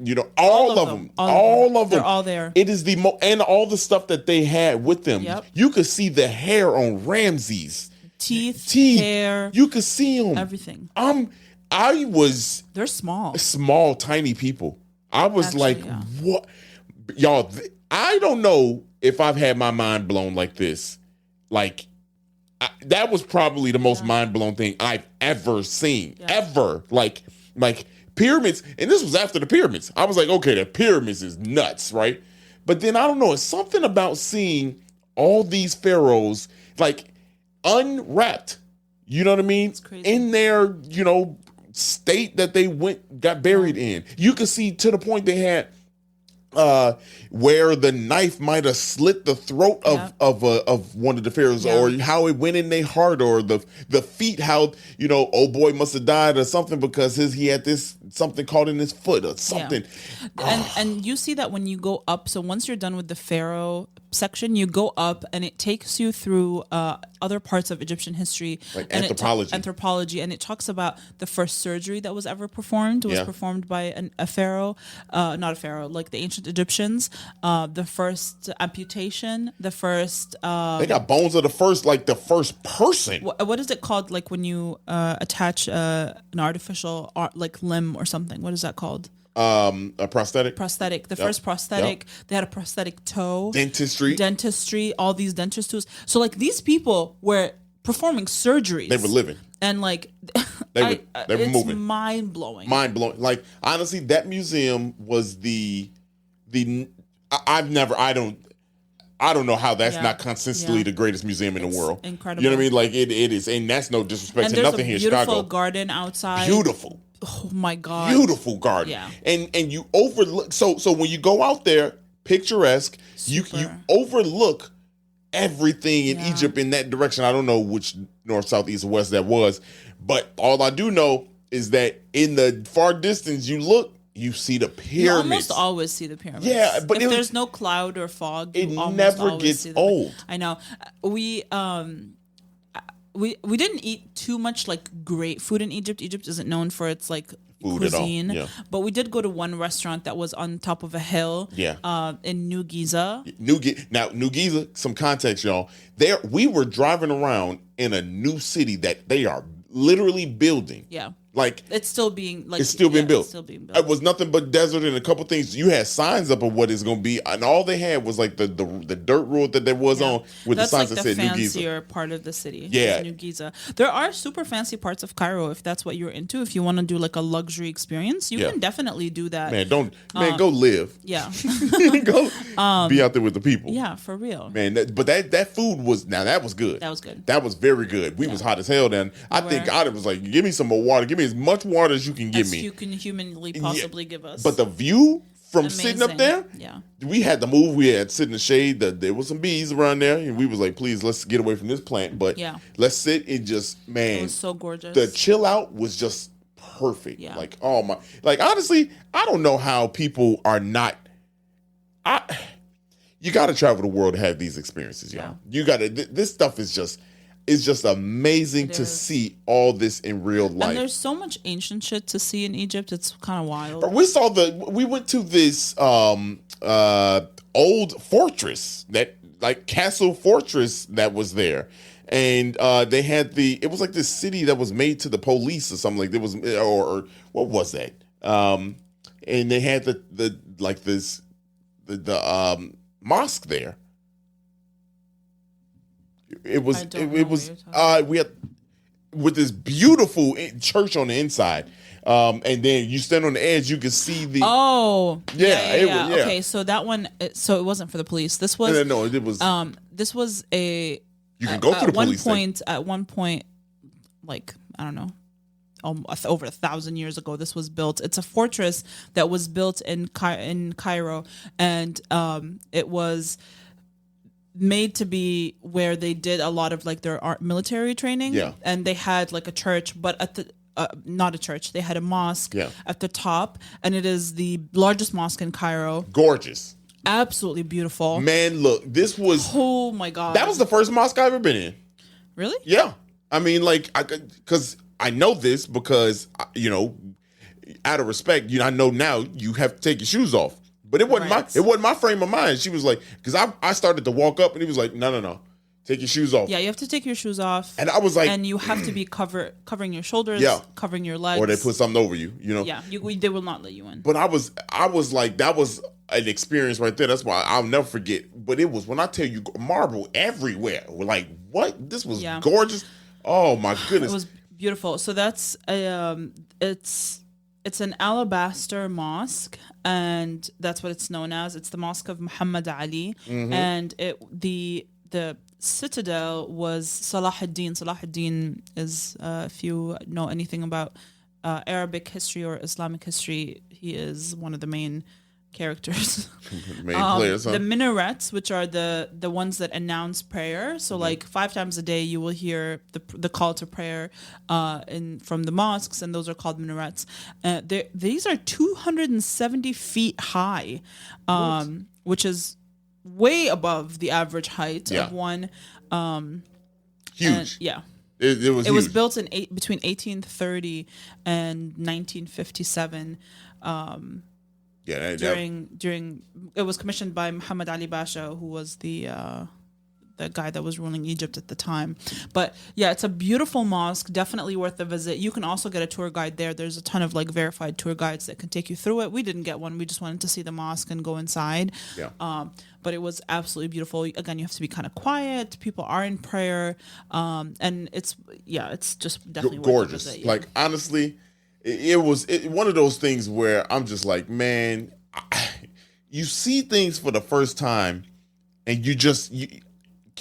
you know, all of them. They're all there. It is and all the stuff that they had with them. Yep. You could see the hair on Ramses. Teeth, hair. You could see them. Everything. They're small, tiny people. I was what? Y'all, I don't know if I've had my mind blown like this. Like, that was probably the most mind-blown thing I've ever seen. Ever. Like pyramids, and this was after the pyramids. I was like, okay, the pyramids is nuts, right? But then, I don't know, it's something about seeing all these pharaohs, like, unwrapped. You know what I mean? It's crazy. In their, you know, state that they got buried in. You could see to the point they had where the knife might have slit the throat of one of the pharaohs, or how it went in their heart, or the feet, how, you know, old boy must have died or something because he had something caught in his foot or something. And you see that when you go up. So once you're done with the pharaoh section, you go up and it takes you through other parts of Egyptian history, like and anthropology, and it talks about the first surgery that was ever performed was performed by a pharaoh, not a pharaoh, like the ancient Egyptians. The first amputation, the first they got bones of the first person. What is it called? Like when you attach an artificial limb or something. What is that called? A prosthetic. The first prosthetic. They had a prosthetic toe. Dentistry. All these dentist tools. So like these people were performing surgeries. They were living. And like they were moving. Mind blowing. Like, honestly, that museum was I don't know how that's not consistently the greatest museum in the world. Incredible. You know what I mean? Like it is, and that's no disrespect to nothing here in Chicago. There's a beautiful garden outside. Beautiful. Oh my God. Beautiful garden. Yeah. And you overlook, so when you go out there, picturesque, you overlook everything in Egypt in that direction. I don't know which north, south, east, or west that was, but all I do know is that in the far distance you see the pyramids. You almost always see the pyramids. Yeah, but if there's no cloud or fog, it never gets old. I know. We didn't eat too much like great food in Egypt. Egypt isn't known for its like food cuisine, at all. Yeah. But we did go to one restaurant that was on top of a hill. Yeah. In New Giza. New Giza. Some context, y'all. We were driving around in a new city that they are literally building. Yeah. Like it's still being built. It's still being built. It was nothing but desert and a couple things. You had signs up of what it's going to be, and all they had was like the dirt road that there was on with the signs that said New Giza. That's like the fancier part of the city. Yeah, New Giza. There are super fancy parts of Cairo if that's what you're into. If you want to do like a luxury experience, you can definitely do that. Man, go live. Yeah, go be out there with the people. Yeah, for real. Man, but that food was that was good. That was good. That was very good. We was hot as hell then. I think I was like, give me some more water. Give me as much water as you can give me. You can humanly possibly give us. But the view from sitting up there, we had to move. We had to sit in the shade. There was some bees around there, and we was like, please, let's get away from this plant. But let's sit and just, man. It was so gorgeous. The chill out was just perfect. Yeah. Like, oh my. Like, honestly, I don't know how people are not. You got to travel the world to have these experiences, y'all. You got to. This stuff is just. It's just amazing to see all this in real life. And there's so much ancient shit to see in Egypt. It's kind of wild. We went to this old fortress, that like castle fortress that was there. And they had it was like this city that was made to the police or something, like there was, or what was that? And they had the mosque there. We had with this beautiful church on the inside, and then you stand on the edge, you can see the. Oh, yeah. Okay, so that one. So it wasn't for the police. This was no. It was. This was a. You can go through the police. At one point, like I don't know, over 1,000 years ago, this was built. It's a fortress that was built in Cairo, and it was made to be where they did a lot of like their military training. Yeah. And they had like a church, but at the not a church, they had a mosque at the top, and it is the largest mosque in Cairo. Gorgeous. Absolutely beautiful. Man, look, this was oh my God. That was the first mosque I've ever been in. Really? Yeah. I mean, like, because I know this because, out of respect, I know now you have to take your shoes off. But it wasn't my frame of mind. She was like, because I started to walk up and he was like, no. Take your shoes off. Yeah, you have to take your shoes off. And I was like... And you have to be covering your shoulders, covering your legs. Or they put something over you, Yeah, they will not let you in. But I was like, that was an experience right there. That's why I'll never forget. But it was, when I tell you, marble everywhere. We're like, what? This was gorgeous. Oh, my goodness. It was beautiful. So that's, it's an alabaster mosque, and that's what it's known as. It's the Mosque of Muhammad Ali. Mm-hmm. And the citadel was Salah ad-Din. Salah ad-Din is, if you know anything about Arabic history or Islamic history, he is one of the main characters. Main players, huh? The minarets, which are the ones that announce prayer. So like 5 times a day you will hear the call to prayer from the mosques, and those are called minarets. These are 270 feet high, which is way above the average height of one. Huge. It was huge. It was built between 1830 and 1957. During it was commissioned by Muhammad Ali Pasha, who was the guy that was ruling Egypt at the time. But yeah, it's a beautiful mosque, definitely worth the visit. You can also get a tour guide there. There's a ton of like verified tour guides that can take you through it. We didn't get one. We just wanted to see the mosque and go inside. But it was absolutely beautiful. Again, you have to be kind of quiet. People are in prayer, and it's just definitely gorgeous. Worth the visit, Like honestly, it was one of those things where I'm just like, man, you see things for the first time, and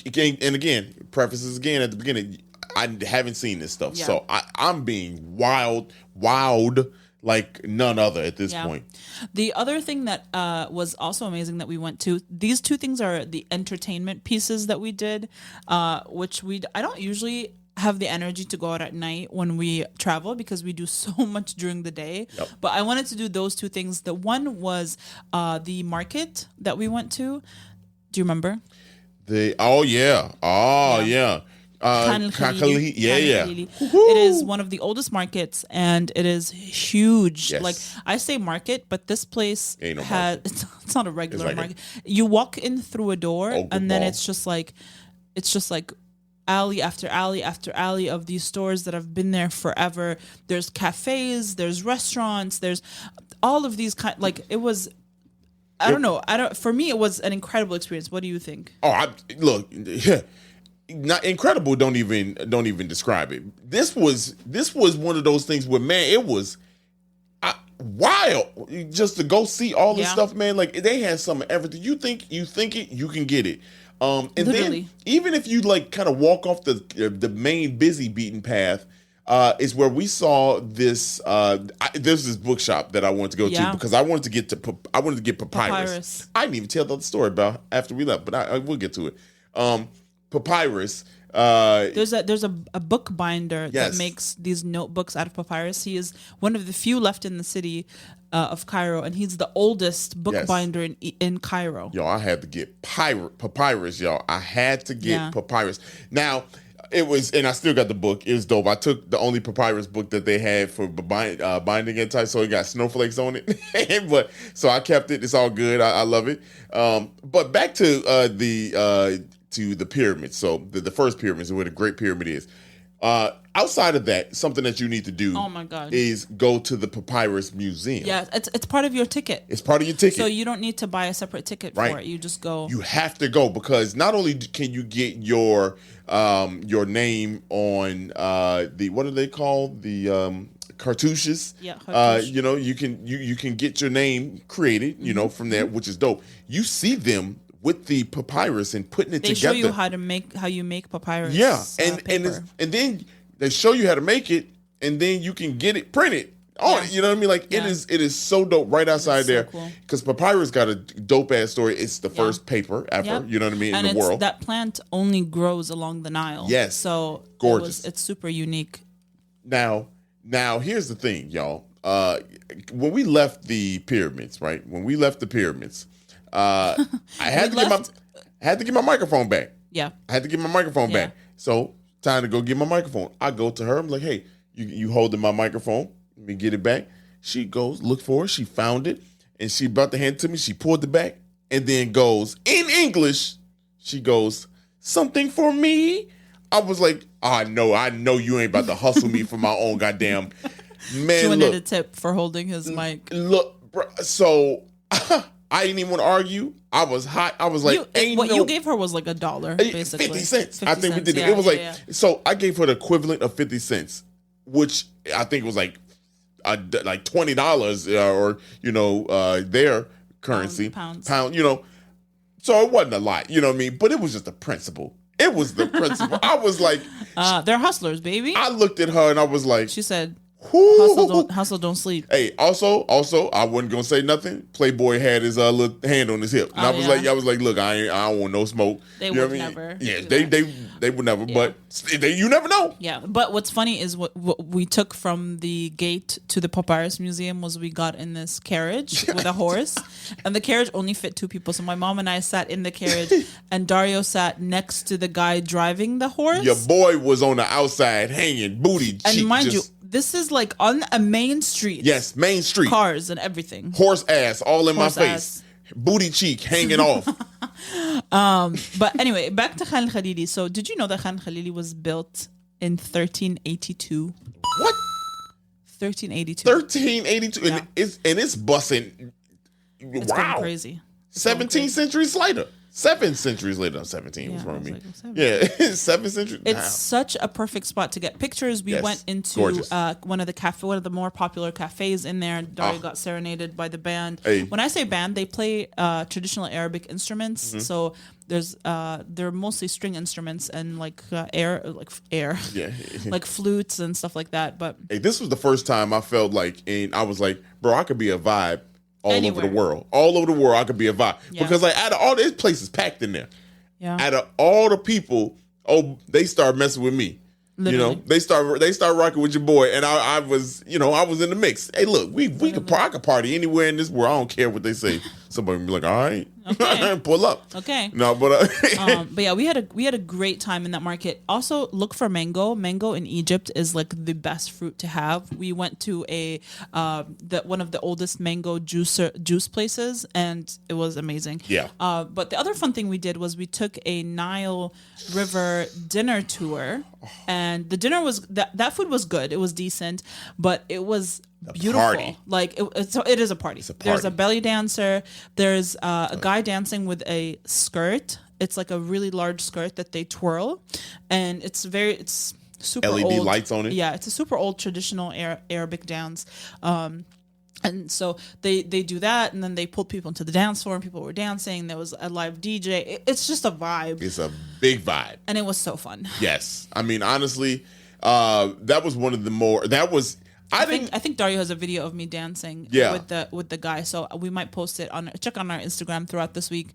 and again, prefaces again at the beginning, I haven't seen this stuff, so I'm being wowed like none other at this point. The other thing that was also amazing that we went to, these two things are the entertainment pieces that we did, which I don't usually have the energy to go out at night when we travel because we do so much during the day. But I wanted to do those two things. The one was the market that we went to. Do you remember? Yeah. Khan Khalili. It is one of the oldest markets, and it is huge. Like I say market, but this place it's not a regular market. You walk in through a door, and then it's just like alley after alley after alley of these stores that have been there forever. There's cafes, there's restaurants, there's all of these it was. I don't know. For me, it was an incredible experience. What do you think? Look, not incredible. Don't even describe it. This was one of those things where, man, it was wild just to go see all this stuff, man. Like they had some of everything. You think it, you can get it. And literally. Then even if you like kind of walk off the main busy beaten path. Is where we saw this. There's this bookshop that I wanted to go to because I wanted to get papyrus. I didn't even tell the story about after we left, but I will get to it. Papyrus. There's a book binder that makes these notebooks out of papyrus. He is one of the few left in the city of Cairo, and he's the oldest book binder in Cairo. Yo, I had to get papyrus, y'all. I had to get papyrus. Now. It was, and I still got the book. It was dope. I took the only papyrus book that they had for binding and type, so it got snowflakes on it. But so I kept it. It's all good. I love it. But back to the pyramids. So the first pyramid is where the Great Pyramid is. Outside of that, something that you need to do is go to the Papyrus Museum. Yeah, it's part of your ticket. It's part of your ticket. So you don't need to buy a separate ticket for it. You just go. You have to go because not only can you get your name on the, what are they called? The cartouches. Yeah, cartouche. You can get your name created, from there, which is dope. You see them with the papyrus and putting it together. They show you how you make papyrus. Yeah, and then they show you how to make it, and then you can get it printed on it. You know what I mean? Like it is so dope right outside there. Because papyrus got a dope ass story. It's the first paper ever. You know what I mean? And in the world. That plant only grows along the Nile. Yes. So gorgeous. It's super unique. Now here's the thing, y'all. When we left the pyramids, right? I had to get my microphone back. Yeah. I had to get my microphone back. So time to go get my microphone. I go to her. I'm like, hey, you holding my microphone? Let me get it back. She goes, look for it. She found it. And she about to hand it to me. She pulled it back and then goes, in English, she goes, something for me? I was like, I know you ain't about to hustle me for my own goddamn... Man, she wanted a tip for holding his mic. Look, bro, so I didn't even want to argue. I was hot. I was like, you gave her was like $1, basically. 50 cents. I think we did it. It was so I gave her the equivalent of 50 cents, which I think was like $20 or their currency. Pounds. Pound, so it wasn't a lot, you know what I mean? But it was just the principle. It was the principle. I was like, they're hustlers, baby. I looked at her and I was like, she said, hustle don't sleep. Hey, also, I wasn't gonna say nothing. Playboy had his little hand on his hip, and I was like, look, I don't want no smoke. They would never. Yeah, they would never. Yeah. But you never know. Yeah, but what's funny is what we took from the gate to the Papyrus Museum was we got in this carriage with a horse, and the carriage only fit 2 people. So my mom and I sat in the carriage, and Dario sat next to the guy driving the horse. Your boy was on the outside hanging, booty cheek. And mind you, this is like on a main street. Yes, main street. Cars and everything. Horse ass all in my face. Booty cheek hanging off. But anyway, back to Khan Khalili. So did you know that Khan Khalili was built in 1382? What? 1382. 1382. Yeah. And it's busting. It's going crazy. 17 centuries later. 7 centuries later. 17 was wrong with me. Yeah, 7 centuries. It's such a perfect spot to get pictures. We went into one of the more popular cafes in there. Dario got serenaded by the band. Hey. When I say band, they play traditional Arabic instruments. Mm-hmm. So they're mostly string instruments and like air, yeah, like flutes and stuff like that. But hey, this was the first time I felt like, and I was like, bro, I could be a vibe. Over the world. All over the world, I could be a vibe. Yeah. Because like out of all this places packed in there. Yeah. Out of all the people, they start messing with me. Literally. They start rocking with your boy, and I was in the mix. Hey, look, I could party anywhere in this world. I don't care what they say. Somebody be like, all right, okay. Pull up. Okay. No, but yeah, we had a great time in that market. Also, look for mango. Mango in Egypt is like the best fruit to have. We went to one of the oldest mango juice places, and it was amazing. Yeah. But the other fun thing we did was we took a Nile River dinner tour, and the dinner was that food was good. It was decent, but it was beautiful. Party. Like it is a party. There's a belly dancer. There's a guy dancing with a skirt. It's like a really large skirt that they twirl, and it's super LED old. lights on it. Yeah, it's a super old traditional Arabic dance. And so they do that, and then they pulled people into the dance floor, and people were dancing. There was a live DJ. It's just a vibe. It's a big vibe, and it was so fun. Yes, I mean honestly, that was one of the more. That was. I think Dario has a video of me dancing with the guy, so we might post it check on our Instagram throughout this week,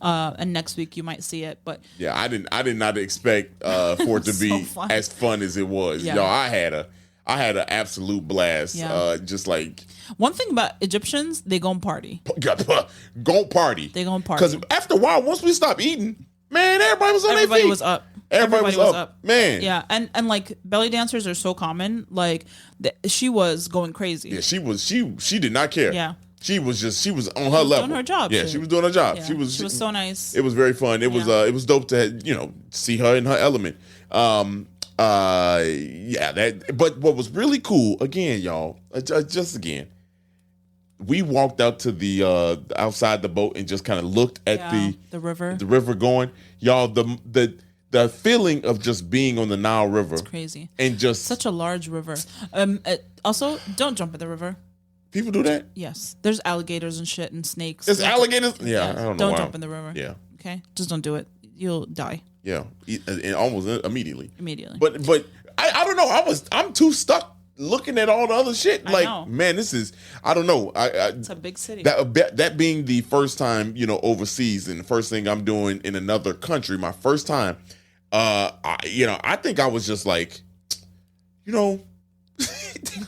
and next week you might see it. But yeah, I did not expect for it to be so as fun as it was. Yeah. Yo, I had an absolute blast. Yeah. Just like one thing about Egyptians, they go and party. Go party. They go and party. Because after a while, once we stopped eating, man, everybody was on their feet. Everybody was up. Everybody was up, man. Yeah, and like belly dancers are so common. Like she was going crazy. Yeah, she was. She did not care. Yeah, she was on her level. Doing her job. Yeah, she was doing her job. Yeah. She was so nice. It was very fun. It was dope to see her in her element. But what was really cool again, y'all, we walked out to the outside the boat and just kind of looked at the river going, y'all. The feeling of just being on the Nile River. It's crazy. And just such a large river. Also, don't jump in the river. People do that? Yes. There's alligators and shit and snakes. There's alligators? Yeah, I don't know. Don't jump in the river. Yeah. Okay? Just don't do it. You'll die. Yeah. And almost immediately. But I don't know. I'm too stuck looking at all the other shit. Like, man, this is, I don't know. It's a big city. That being the first time, overseas, and the first thing I'm doing in another country, my first time, I think I was just like,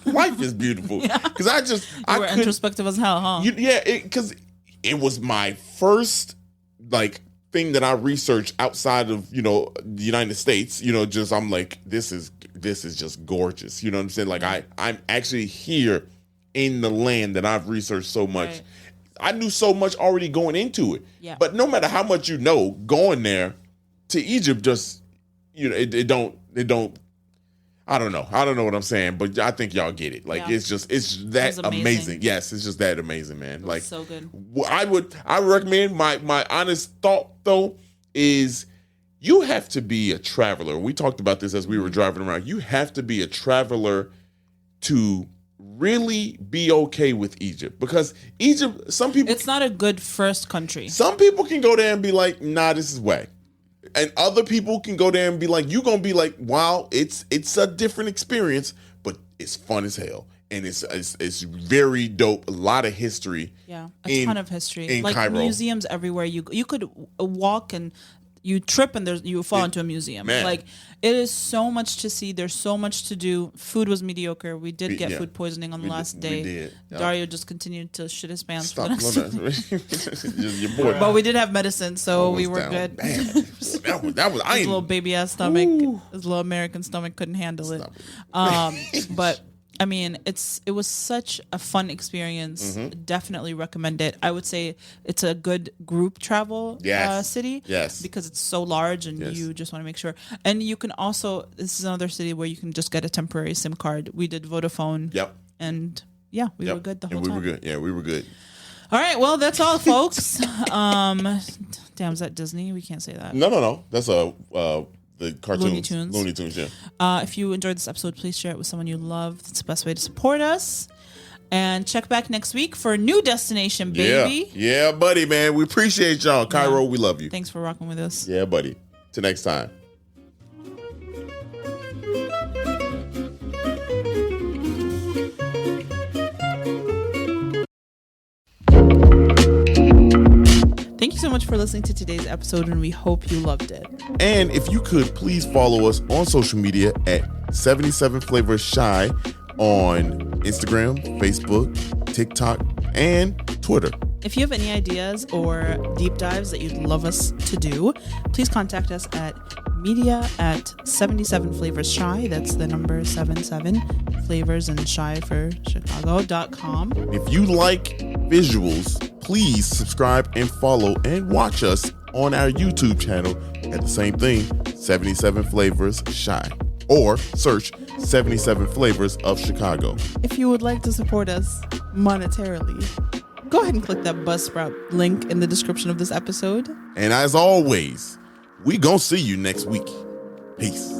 life is beautiful. Because you were introspective as hell, huh? Because it was my first thing that I research outside of, the United States, just I'm like, this is just gorgeous. You know what I'm saying? Like I'm actually here in the land that I've researched so much. Right. I knew so much already going into it. Yeah. But no matter how much going there to Egypt, just it don't. I don't know. I don't know what I'm saying, but I think y'all get it. Like it's that amazing. Yes, it's just that amazing, man. Like so good. I recommend my honest thought though is you have to be a traveler. We talked about this as we were driving around. You have to be a traveler to really be okay with Egypt, because Egypt, some people, it's not a good first country. Some people can go there and be like, nah, this is whack. And other people can go there and be like, you're going to be like, wow, it's a different experience, but it's fun as hell. And it's very dope. A lot of history. Yeah, a ton of history. In Cairo. Museums everywhere. You could walk and you trip and you fall into a museum. Man. Like, it is so much to see. There's so much to do. Food was mediocre. We did get food poisoning on the last day. We did. Yep. Dario just continued to shit his pants. Stop. You're bored. But we did have medicine, so we were good. that was his little baby ass stomach. Ooh. His little American stomach couldn't handle it. But I mean, it was such a fun experience. Mm-hmm. Definitely recommend it. I would say it's a good group travel city. Yes. Because it's so large and you just want to make sure. And you can also, this is another city where you can just get a temporary SIM card. We did Vodafone. Yep. And we were good the whole time. We were good. Yeah, we were good. All right. Well, that's all, folks. Damn, is that Disney? We can't say that. No. That's the cartoons. Looney Tunes, yeah. If you enjoyed this episode, please share it with someone you love. It's the best way to support us. And check back next week for a new destination, baby. Yeah, buddy, man. We appreciate y'all. Cairo, we love you. Thanks for rocking with us. Yeah, buddy. Till next time. Thank you so much for listening to today's episode, and we hope you loved it. And if you could, please follow us on social media at 77 Flavors Shy on Instagram, Facebook, TikTok, and Twitter. If you have any ideas or deep dives that you'd love us to do, please contact us at media@77flavorsshy. That's the number 77 flavors and shy for Chicago.com. If you like visuals, please subscribe and follow and watch us on our YouTube channel at the same thing, 77 Flavors Shy, or search 77 Flavors of Chicago. If you would like to support us monetarily, go ahead and click that Buzzsprout link in the description of this episode. And as always, we gonna see you next week. Peace.